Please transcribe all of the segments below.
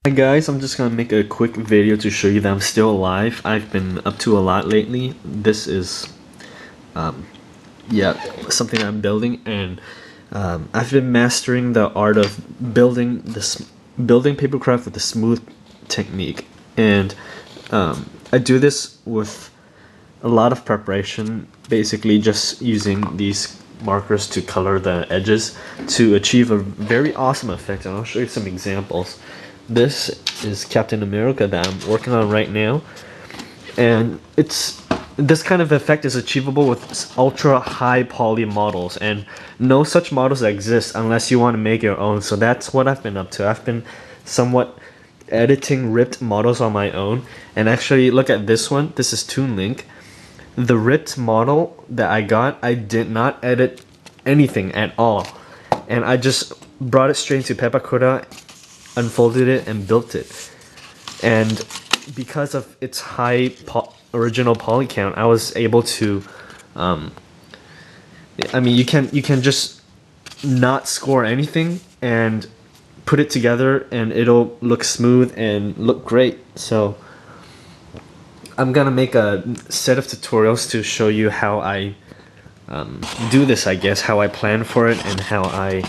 Hi guys, I'm just gonna make a quick video to show you that I'm still alive. I've been up to a lot lately. This is, yeah, something I'm building, and I've been mastering the art of building papercraft with the smooth technique, and I do this with a lot of preparation. Basically, just using these markers to color the edges to achieve a very awesome effect, and I'll show you some examples. This is Captain America that I'm working on right now, and this kind of effect is achievable with ultra high poly models, and no such models exist unless you want to make your own. So that's what I've been up to. I've been somewhat editing ripped models on my own, and actually look at this one. This is Toon Link. The ripped model that I got, I did not edit anything at all, and I just brought it straight to Pepakura, unfolded it, and built it. And because of its high original poly count, I was able to I mean, you can just not score anything and put it together and it'll look smooth and look great. So I'm gonna make a set of tutorials to show you how I do this, I guess, how I plan for it and how I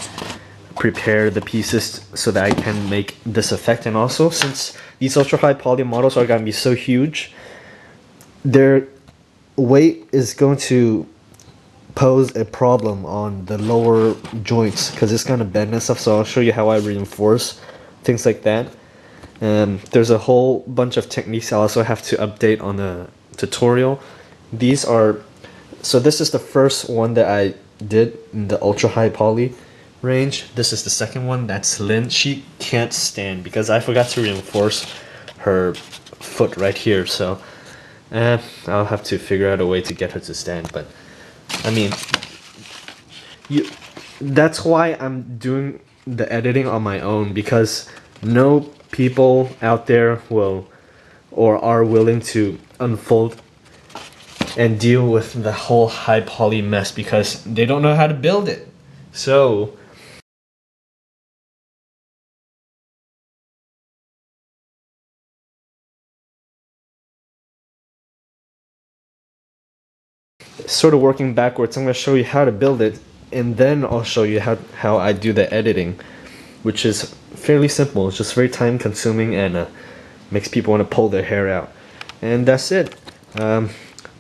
prepare the pieces so that I can make this effect. And also, since these ultra high poly models are going to be so huge, their weight is going to pose a problem on the lower joints because it's going to bend and stuff. So I'll show you how I reinforce things like that. There's a whole bunch of techniques I also have to update on the tutorial. These are, so this is the first one that I did in the ultra high poly range. This is the second one. That's Lynn. She can't stand because I forgot to reinforce her foot right here, so I'll have to figure out a way to get her to stand. But I mean, that's why I'm doing the editing on my own, because no people out there will or are willing to unfold and deal with the whole high poly mess because they don't know how to build it. So sort of working backwards, I'm going to show you how to build it, and then I'll show you how I do the editing, which is fairly simple. It's just very time consuming and makes people want to pull their hair out. And that's it.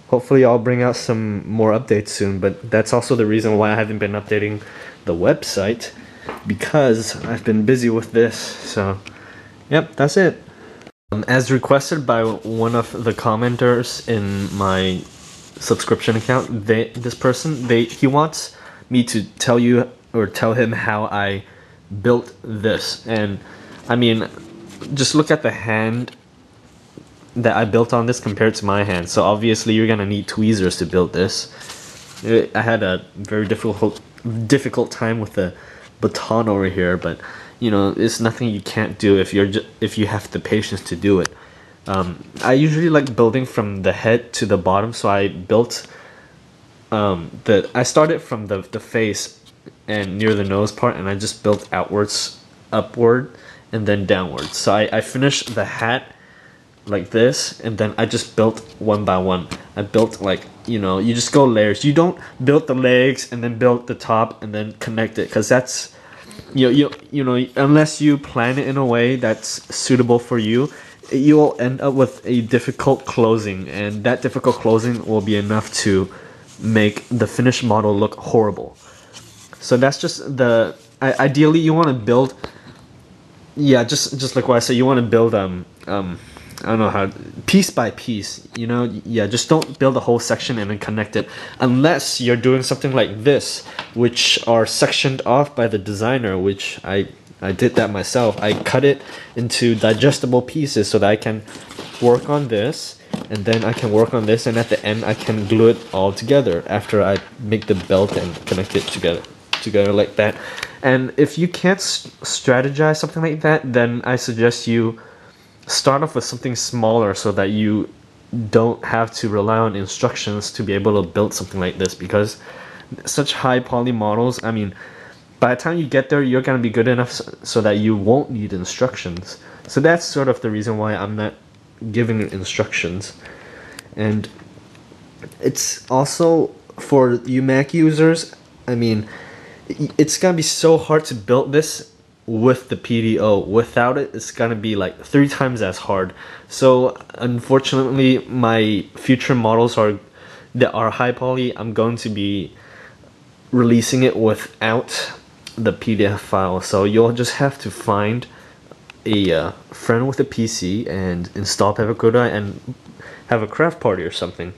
Hopefully I'll bring out some more updates soon, but that's also the reason why I haven't been updating the website, because I've been busy with this. So yep, that's it. As requested by one of the commenters in my subscription account, he wants me to tell you or tell him how I built this. And I mean, just look at the hand that I built on this compared to my hand. So obviously you're gonna need tweezers to build this. I had a very difficult time with the baton over here, but you know, it's nothing you can't do if you have the patience to do it. I usually like building from the head to the bottom, so I built I started from the face and near the nose part, and I just built outwards, upward, and then downwards. So I finished the hat like this, and then I just built one by one. I built, like, you know, you just go layers. You don't build the legs and then build the top and then connect it, because that's you know, unless you plan it in a way that's suitable for you, you'll end up with a difficult closing, and that difficult closing will be enough to make the finished model look horrible. So that's just the ideally you want to build, yeah, just like what I said, you want to build I don't know how, piece by piece, you know. Yeah, just don't build a whole section and then connect it, unless you're doing something like this, which are sectioned off by the designer, which I did that myself. I cut it into digestible pieces so that I can work on this, and then I can work on this, and at the end I can glue it all together after I make the belt and connect it together like that. And if you can't strategize something like that, then I suggest you start off with something smaller so that you don't have to rely on instructions to be able to build something like this, because such high poly models, I mean, by the time you get there, you're gonna be good enough so that you won't need instructions. So that's sort of the reason why I'm not giving instructions. And it's also for you Mac users, I mean, it's gonna be so hard to build this with the PDO. Without it, it's gonna be like 3 times as hard. So unfortunately, my future models that are high poly, I'm going to be releasing it without the PDF file. So you'll just have to find a friend with a PC and install Pepacuda and have a craft party or something.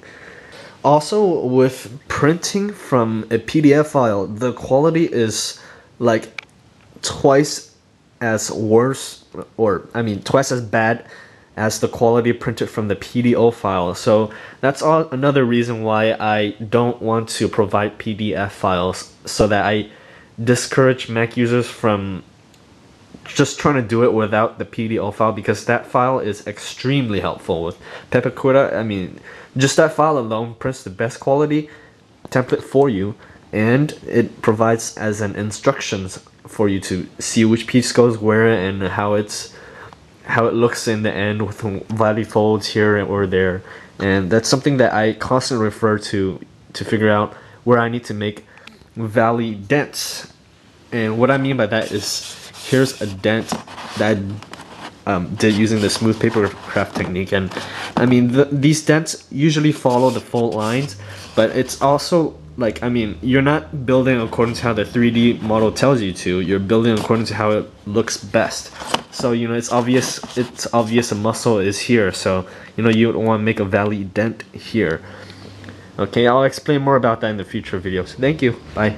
Also, with printing from a PDF file, the quality is like twice as worse, or I mean twice as bad as the quality printed from the PDO file. So that's another reason why I don't want to provide PDF files, so that I discourage Mac users from just trying to do it without the PDO file, because that file is extremely helpful. With Pepacuda, I mean, just that file alone prints the best quality template for you, and it provides as an instructions for you to see which piece goes where and how it looks in the end with valley folds here or there. And that's something that I constantly refer to figure out where I need to make valley dents. And what I mean by that is, here's a dent that I did using the smooth paper craft technique. And I mean, these dents usually follow the fold lines, but it's also like, I mean, you're not building according to how the 3D model tells you to. You're building according to how it looks best. So, you know, it's obvious a muscle is here, so, you know, you don't want to make a valley dent here. Okay, I'll explain more about that in the future videos. Thank you. Bye.